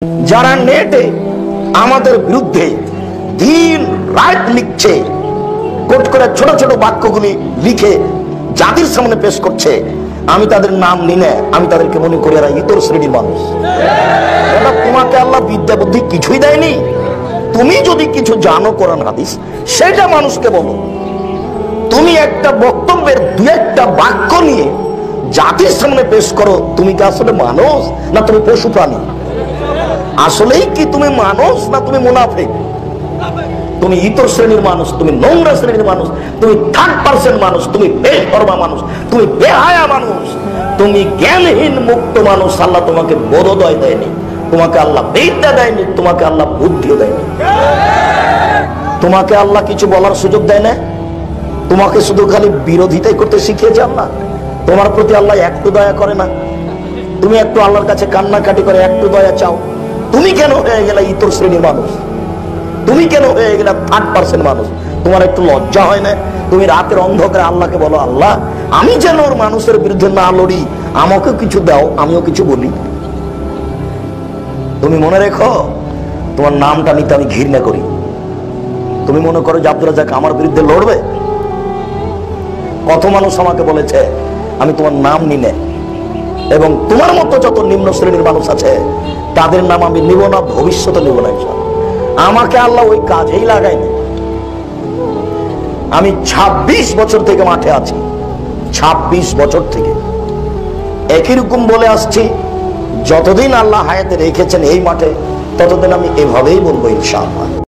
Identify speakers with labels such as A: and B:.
A: যারা নেটে আমাদের বিরুদ্ধে দিন রাত লিখছে, কোট করে ছোট ছোট বাক্যগুলি লিখে জাতির সামনে পেশ করছে, আমি তাদের নাম নিনে আমি তাদেরকে মনে করি এরা ইতর শ্রেণীর মানুষ। তোমাকে আল্লাহ বিদ্যা বুদ্ধি কিছুই দেয়নি। তুমি যদি কিছু জানো কোরআন হাদিস, সেটা মানুষকে বলো। তুমি একটা বক্তব্যের দু একটা বাক্য নিয়ে জাতির সামনে পেশ করো, তুমি কি আসলে মানুষ না তুমি পশু প্রাণী? আসলেই কি তুমি মানুষ না তুমি মুনাফিক? তুমি ইতর শ্রেণীর মানুষ, তুমি নোংরা শ্রেণীর মানুষ, তুমি থার্ড পার্সেন্ট মানুষ, তুমি বেপরোয়া মানুষ, তুমি বেহায়া মানুষ, তুমি জ্ঞানহীন মুক্ত মানুষ। আল্লাহ তোমাকে বোধোদয় দেয়নি, তোমাকে আল্লাহ বিদ্যা দেয়নি, তোমাকে আল্লাহ বুদ্ধিও দেয়নি। তোমাকে আল্লাহ কিছু বলার সুযোগ দেয় না, তোমাকে শুধু খালি বিরোধিতাই করতে শিখিয়েছে আল্লাহ। তোমার প্রতি আল্লাহ একটু দয়া করে না? তুমি একটু আল্লাহর কাছে কান্নাকাটি করে একটু দয়া চাও। তুমি কেন হয়ে গেলে ইতর শ্রেণীর মানুষ? তুমি কেন হয়ে গেলে থার্ড পার্সেন্ট মানুষ? তোমার একটু লজ্জা হয় না? তুমি রাতের অন্ধকারে আল্লাহকে বলো, আল্লাহ আমি যেন ওর মানুষের বিরুদ্ধে না লড়ি, আমাকে কিছু দাও, আমিও কিছু বলি। তুমি মনে রেখো, তোমার নামটা নিতে আমি ঘৃণা করি। তুমি মনে করো যে আব্দুল রাজ্জাক আমার বিরুদ্ধে লড়বে? কত মানুষ আমাকে বলেছে আমি তোমার নাম নিনে, এবং তোমার মতো যত নিম্ন শ্রেণীর মানুষ আছে তাদের নাম আমি নিব না, ভবিষ্যতে নিব না। আমাকে আল্লাহ ওই কাজেই লাগায়নি। আমি 26 বছর থেকে মাঠে আছি, 26 বছর থেকে একই রকম বলে আসছি। যতদিন আল্লাহ হায়াতে রেখেছেন এই মাঠে, ততদিন আমি এভাবেই বলবো ইনশাআল্লাহ।